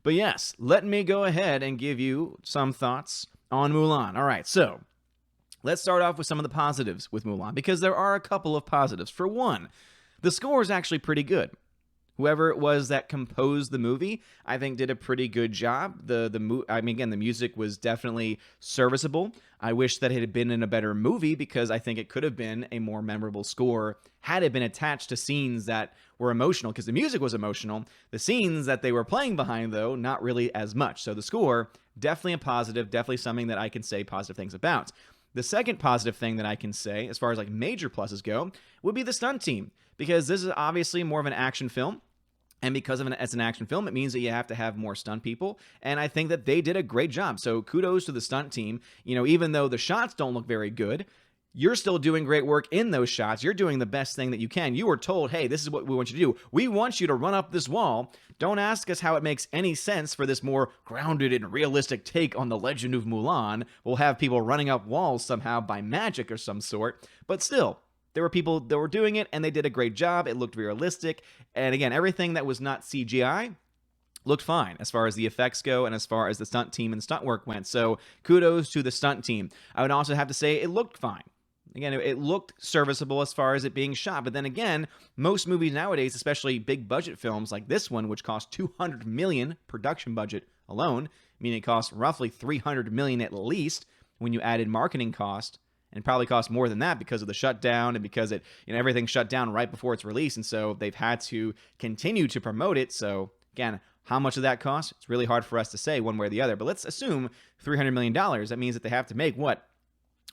But yes, let me go ahead and give you some thoughts on Mulan. All right, so let's start off with some of the positives with Mulan, because there are a couple of positives. For one, the score is actually pretty good. Whoever it was that composed the movie, I think did a pretty good job. Again, the music was definitely serviceable. I wish that it had been in a better movie, because I think it could have been a more memorable score had it been attached to scenes that were emotional, because the music was emotional. The scenes that they were playing behind, though, not really as much. So the score, definitely a positive, definitely something that I can say positive things about. The second positive thing that I can say, as far as like major pluses go, would be the stunt team, because this is obviously more of an action film. And because it's an action film, it means that you have to have more stunt people. And I think that they did a great job. So kudos to the stunt team. Even though the shots don't look very good, you're still doing great work in those shots. You're doing the best thing that you can. You were told, hey, this is what we want you to do. We want you to run up this wall. Don't ask us how it makes any sense for this more grounded and realistic take on the legend of Mulan. We'll have people running up walls somehow by magic or some sort. But still, there were people that were doing it, and they did a great job. It looked realistic. And again, everything that was not CGI looked fine as far as the effects go and as far as the stunt team and stunt work went. So kudos to the stunt team. I would also have to say it looked fine. Again, it looked serviceable as far as it being shot. But then again, most movies nowadays, especially big budget films like this one, which cost $200 million production budget alone, meaning it cost roughly $300 million at least when you added marketing cost, and probably cost more than that because of the shutdown and because everything shut down right before its release, and so they've had to continue to promote it. So again, how much of that cost? It's really hard for us to say one way or the other, but let's assume $300 million. That means that they have to make what?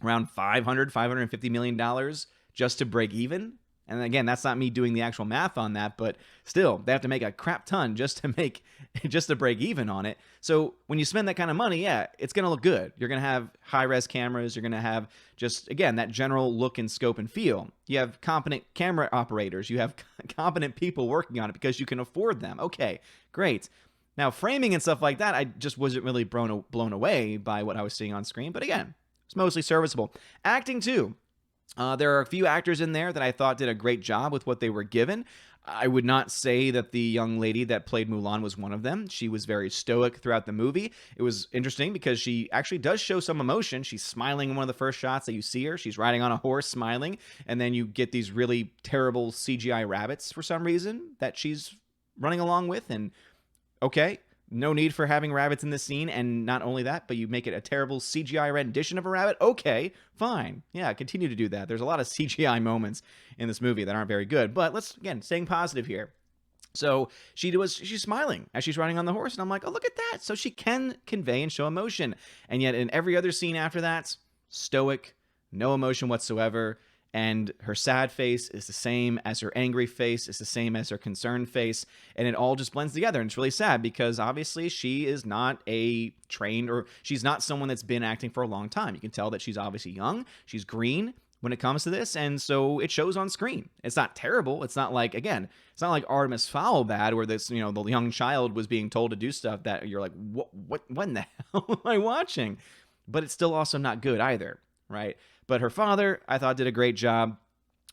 Around $550 million just to break even? And again, that's not me doing the actual math on that, but still, they have to make a crap ton just to break even on it. So when you spend that kind of money, yeah, it's going to look good. You're going to have high-res cameras. You're going to have just, again, that general look and scope and feel. You have competent camera operators. You have competent people working on it because you can afford them. Okay, great. Now, framing and stuff like that, I just wasn't really blown away by what I was seeing on screen. But again, it's mostly serviceable. Acting, too. There are a few actors in there that I thought did a great job with what they were given. I would not say that the young lady that played Mulan was one of them. She was very stoic throughout the movie. It was interesting because she actually does show some emotion. She's smiling in one of the first shots that you see her. She's riding on a horse smiling, and then you get these really terrible CGI rabbits for some reason that she's running along with, and okay, no need for having rabbits in this scene, and not only that, but you make it a terrible CGI rendition of a rabbit? Okay, fine. Yeah, continue to do that. There's a lot of CGI moments in this movie that aren't very good, but let's, again, staying positive here. So she's smiling as she's riding on the horse, and I'm like, oh, look at that. So she can convey and show emotion, and yet in every other scene after that, stoic, no emotion whatsoever. And her sad face is the same as her angry face, is the same as her concerned face, and it all just blends together. And it's really sad because obviously she is not a trained, or she's not someone that's been acting for a long time. You can tell that she's obviously young, she's green when it comes to this, and so it shows on screen. It's not terrible. It's not like, again, it's not like Artemis Fowl bad, where this, the young child was being told to do stuff that you're like, what in the hell am I watching? But it's still also not good either, right? But her father, I thought, did a great job.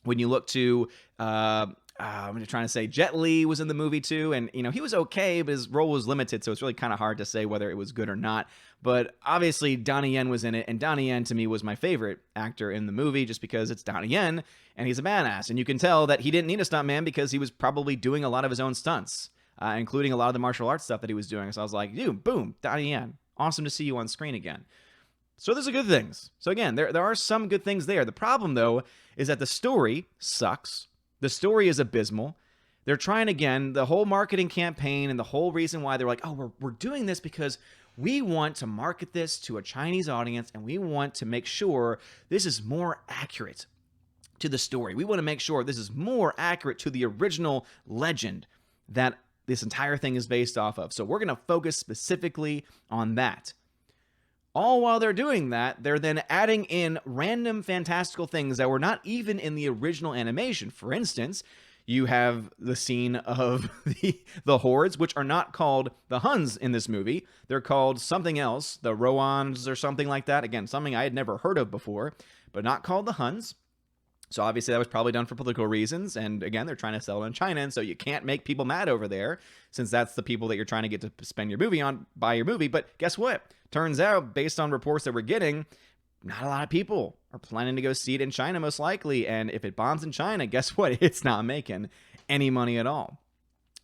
When you look to, I'm trying to say, Jet Li was in the movie too, and he was okay, but his role was limited, so it's really kind of hard to say whether it was good or not. But obviously, Donnie Yen was in it, and Donnie Yen to me was my favorite actor in the movie, just because it's Donnie Yen, and he's a badass, and you can tell that he didn't need a stuntman because he was probably doing a lot of his own stunts, including a lot of the martial arts stuff that he was doing. So I was like, dude, boom, Donnie Yen, awesome to see you on screen again. So there's the good things. So again, there are some good things there. The problem, though, is that the story sucks. The story is abysmal. They're trying, again, the whole marketing campaign and the whole reason why they're like, oh, we're doing this because we want to market this to a Chinese audience, and we want to make sure this is more accurate to the story. We want to make sure this is more accurate to the original legend that this entire thing is based off of. So we're going to focus specifically on that. All while they're doing that, they're then adding in random fantastical things that were not even in the original animation. For instance, you have the scene of the hordes, which are not called the Huns in this movie. They're called something else, the Roans or something like that. Again, something I had never heard of before, but not called the Huns. So obviously that was probably done for political reasons. And again, they're trying to sell it in China. And so you can't make people mad over there, since that's the people that you're trying to get to spend your movie on, buy your movie. But guess what? Turns out, based on reports that we're getting, not a lot of people are planning to go see it in China, most likely. And if it bombs in China, guess what? It's not making any money at all.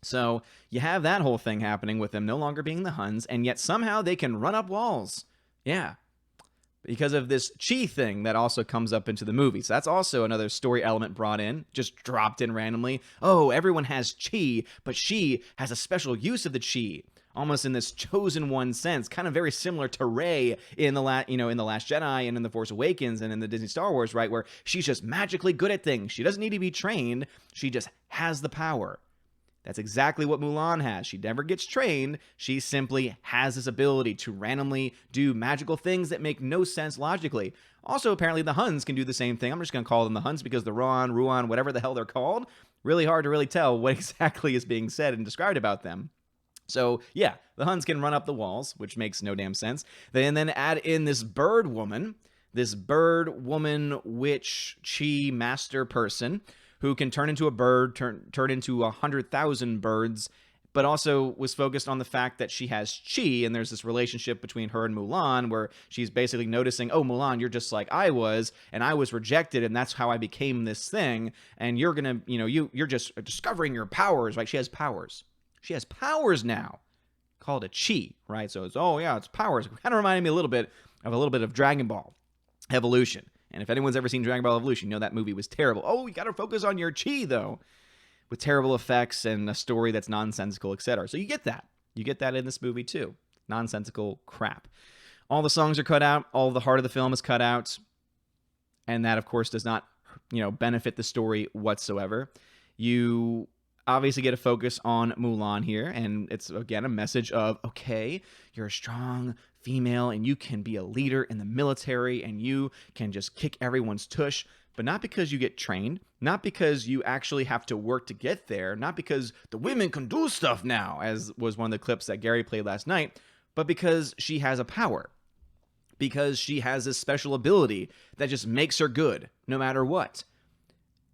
So you have that whole thing happening with them no longer being the Huns, and yet somehow they can run up walls. Yeah, because of this chi thing that also comes up into the movie. So that's also another story element brought in, just dropped in randomly. Oh, everyone has chi, but she has a special use of the chi, almost in this chosen one sense, kind of very similar to Rey in the in the Last Jedi and in the Force Awakens and in the Disney Star Wars, right, where she's just magically good at things. She doesn't need to be trained. She just has the power. That's exactly what Mulan has. She never gets trained. She simply has this ability to randomly do magical things that make no sense logically. Also, apparently the Huns can do the same thing. I'm just going to call them the Huns because the Ruan, whatever the hell they're called, really hard to really tell what exactly is being said and described about them. So, yeah, the Huns can run up the walls, which makes no damn sense. They then add in this bird woman witch, chi master person, who can turn into a bird, turn into 100,000 birds, but also was focused on the fact that she has chi, and there's this relationship between her and Mulan where she's basically noticing, oh, Mulan, you're just like I was, and I was rejected, and that's how I became this thing, and you're gonna, you're just discovering your powers, right? She has powers. She has powers now, called a chi, right? So it's, oh yeah, it's powers. Kind of reminded me a little bit of Dragon Ball Evolution. And if anyone's ever seen Dragon Ball Evolution, you know that movie was terrible. Oh, you got to focus on your chi, though, with terrible effects and a story that's nonsensical, etc. So you get that. You get that in this movie, too. Nonsensical crap. All the songs are cut out. All the heart of the film is cut out. And that, of course, does not, benefit the story whatsoever. You obviously get a focus on Mulan here, and it's, again, a message of, okay, you're a strong female, and you can be a leader in the military, and you can just kick everyone's tush, but not because you get trained, not because you actually have to work to get there, not because the women can do stuff now, as was one of the clips that Gary played last night, but because she has a power, because she has this special ability that just makes her good, no matter what.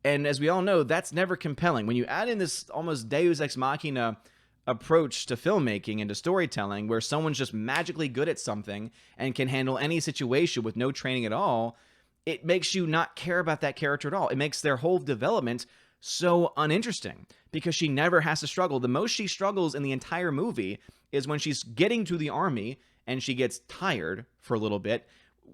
And as we all know, that's never compelling. When you add in this almost deus ex machina approach to filmmaking and to storytelling, where someone's just magically good at something and can handle any situation with no training at all, it makes you not care about that character at all. It makes their whole development so uninteresting because she never has to struggle. The most she struggles in the entire movie is when she's getting to the army and she gets tired for a little bit,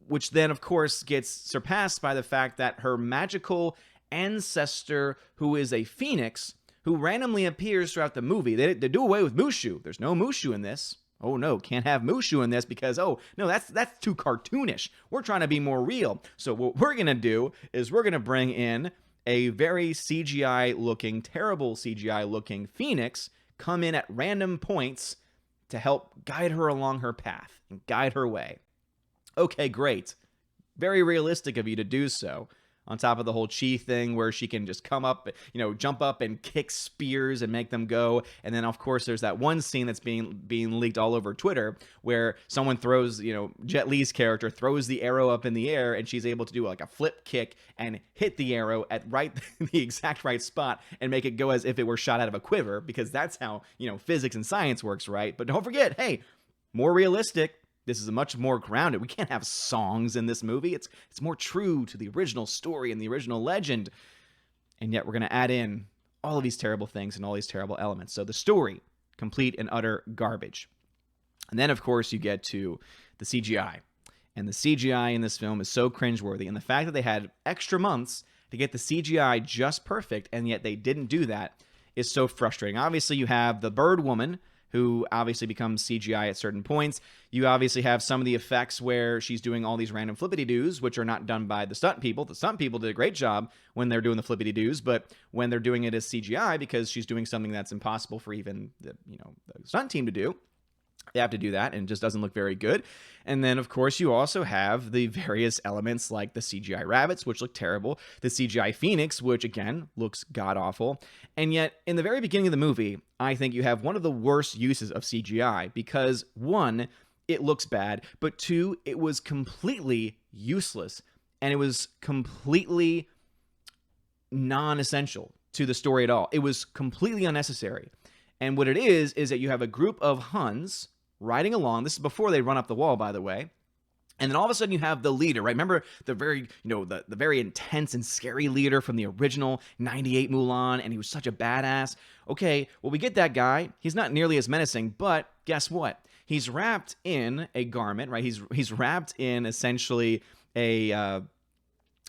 which then, of course, gets surpassed by the fact that her magical ancestor, who is a phoenix, who randomly appears throughout the movie. They do away with Mushu. There's no Mushu in this. Oh no, can't have Mushu in this because, oh no, that's too cartoonish. We're trying to be more real. So what we're going to do is we're going to bring in a very CGI looking, terrible CGI looking phoenix come in at random points to help guide her along her path and guide her way. Okay, great. Very realistic of you to do so. On top of the whole chi thing where she can just come up, jump up and kick spears and make them go. And then, of course, there's that one scene that's being leaked all over Twitter where someone throws, Jet Li's character throws the arrow up in the air and she's able to do like a flip kick and hit the arrow at the exact right spot and make it go as if it were shot out of a quiver, because that's how, physics and science works, right? But don't forget, hey, more realistic. This is a much more grounded. We can't have songs in this movie. It's more true to the original story and the original legend. And yet we're going to add in all of these terrible things and all these terrible elements. So the story, complete and utter garbage. And then, of course, you get to the CGI. And the CGI in this film is so cringeworthy. And the fact that they had extra months to get the CGI just perfect, and yet they didn't do that, is so frustrating. Obviously, you have the bird woman, who obviously becomes CGI at certain points. You obviously have some of the effects where she's doing all these random flippity-doos, which are not done by the stunt people. The stunt people did a great job when they're doing the flippity-doos, but when they're doing it as CGI, because she's doing something that's impossible for even the stunt team to do, they have to do that, and it just doesn't look very good. And then, of course, you also have the various elements like the CGI rabbits, which look terrible, the CGI phoenix, which, again, looks god-awful. And yet, in the very beginning of the movie, I think you have one of the worst uses of CGI because, one, it looks bad, but two, it was completely useless. And it was completely non-essential to the story at all. It was completely unnecessary. And what it is that you have a group of Huns riding along. This is before they run up the wall, by the way. And then all of a sudden you have the leader, right? Remember the very, the very intense and scary leader from the original 98 Mulan, and he was such a badass. Okay, well, we get that guy. He's not nearly as menacing, but guess what? He's wrapped in a garment, right? He's wrapped in essentially a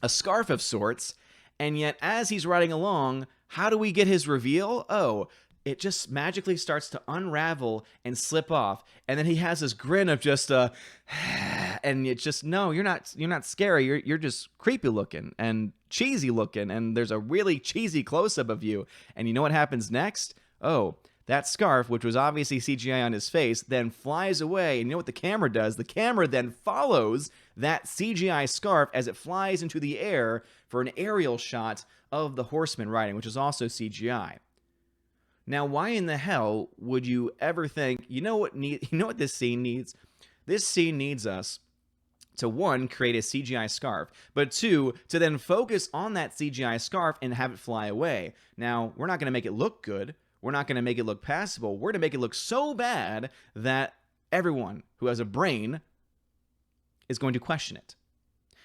scarf of sorts, and yet as he's riding along, how do we get his reveal? Oh, it just magically starts to unravel and slip off, and then he has this grin of just and it's just, no, you're not scary, you're just creepy looking and cheesy looking, and there's a really cheesy close-up of you. And you know what happens next? Oh, that scarf, which was obviously CGI on his face, then flies away, and you know what the camera does? The camera then follows that CGI scarf as it flies into the air for an aerial shot of the horseman riding, which is also CGI. Now, why in the hell would you ever think, you know what this scene needs? This scene needs us to, one, create a CGI scarf, but two, to then focus on that CGI scarf and have it fly away. Now, we're not going to make it look good. We're not going to make it look passable. We're going to make it look so bad that everyone who has a brain is going to question it.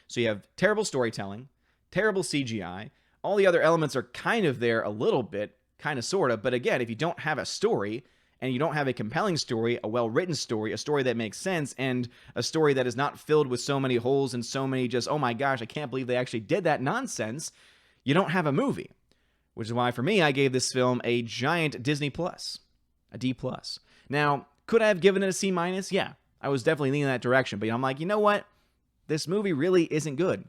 So you have terrible storytelling, terrible CGI. All the other elements are kind of there a little bit, kind of, sort of. But again, if you don't have a story, and you don't have a compelling story, a well-written story, a story that makes sense, and a story that is not filled with so many holes and so many just, oh my gosh, I can't believe they actually did that nonsense, you don't have a movie. Which is why, for me, I gave this film a giant Disney+, a D+. Now, could I have given it a C-? Yeah, I was definitely leaning in that direction. But I'm like, you know what? This movie really isn't good.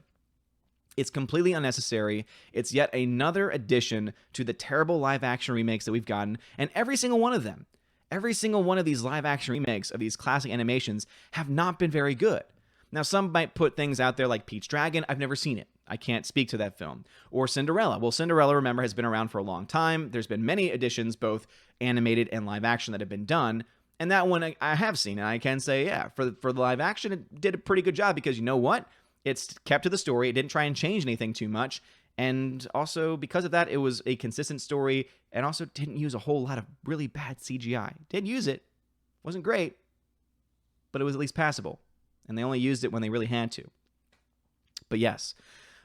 It's completely unnecessary. It's yet another addition to the terrible live-action remakes that we've gotten, and every single one of them, every single one of these live-action remakes of these classic animations have not been very good. Now, some might put things out there like Pete's Dragon. I've never seen it. I can't speak to that film. Or Cinderella. Well, Cinderella, remember, has been around for a long time. There's been many editions, both animated and live-action, that have been done. And that one I have seen, and I can say, yeah, for the live-action, it did a pretty good job, because you know what? It's kept to the story. It didn't try and change anything too much. And also, because of that, it was a consistent story, and also didn't use a whole lot of really bad CGI. Didn't use it. Wasn't great, but it was at least passable. And they only used it when they really had to. But yes,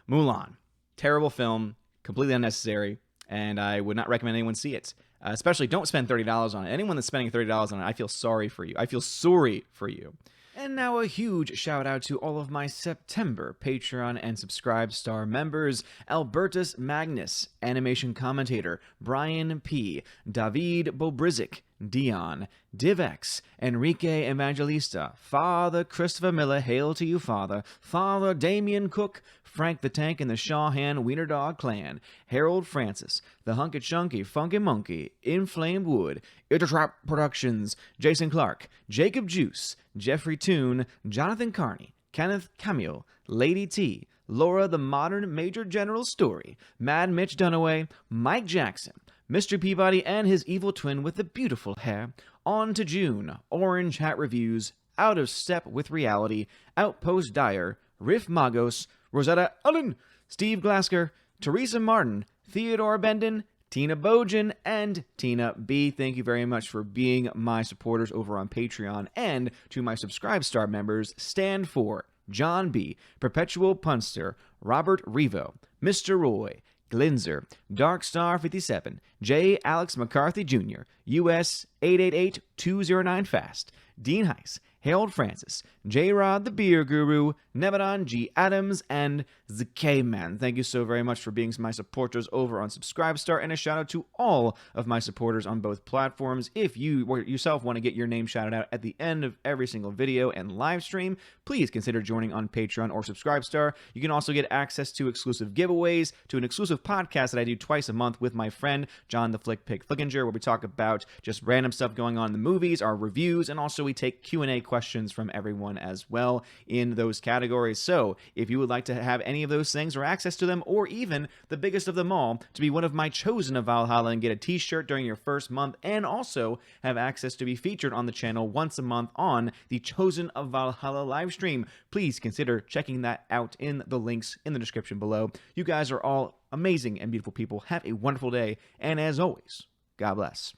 Mulan. Terrible film, completely unnecessary, and I would not recommend anyone see it. Especially, don't spend $30 on it. Anyone that's spending $30 on it, I feel sorry for you. I feel sorry for you. And now a huge shout out to all of my September Patreon and Subscribe Star members: Albertus Magnus, Animation Commentator, Brian P., David Bobrizik, Dion, Divex, Enrique Evangelista, Father Christopher Miller, hail to you, Father, Father Damian Cook, Frank the Tank and the Shawhan Wiener Dog Clan, Harold Francis, The Hunky Chunky Funky Monkey, Inflamed Wood, Ittertrap Productions, Jason Clark, Jacob Juice, Jeffrey Toon, Jonathan Carney, Kenneth Camille, Lady T, Laura the Modern Major General Story, Mad Mitch Dunaway, Mike Jackson, Mr. Peabody and his evil twin with the beautiful hair, On to June, Orange Hat Reviews, Out of Step with Reality, Outpost Dyer, Riff Magos, Rosetta Allen, Steve Glasker, Teresa Martin, Theodore Bendon, Tina Bojan, and Tina B. Thank you very much for being my supporters over on Patreon. And to my Subscribe Star members, stand for John B., Perpetual Punster, Robert Revo, Mr. Roy, Glinzer, Darkstar 57, J. Alex McCarthy Jr., US 888-209 Fast, Dean Heiss, Harold Francis, J-Rod the Beer Guru, Nebadon G. Adams, and the K-Man. Thank you so very much for being my supporters over on Subscribestar, and a shout out to all of my supporters on both platforms. If you yourself want to get your name shouted out at the end of every single video and live stream, please consider joining on Patreon or Subscribestar. You can also get access to exclusive giveaways, to an exclusive podcast that I do twice a month with my friend John the Flick Pig Flickinger, where we talk about about just random stuff going on in the movies, our reviews, and also we take Q&A questions from everyone as well in those categories. So if you would like to have any of those things or access to them, or even the biggest of them all, to be one of my chosen of Valhalla and get a t-shirt during your first month, and also have access to be featured on the channel once a month on the Chosen of Valhalla live stream, please consider checking that out in the links in the description below. You guys are all amazing and beautiful people. Have a wonderful day, and as always, God bless.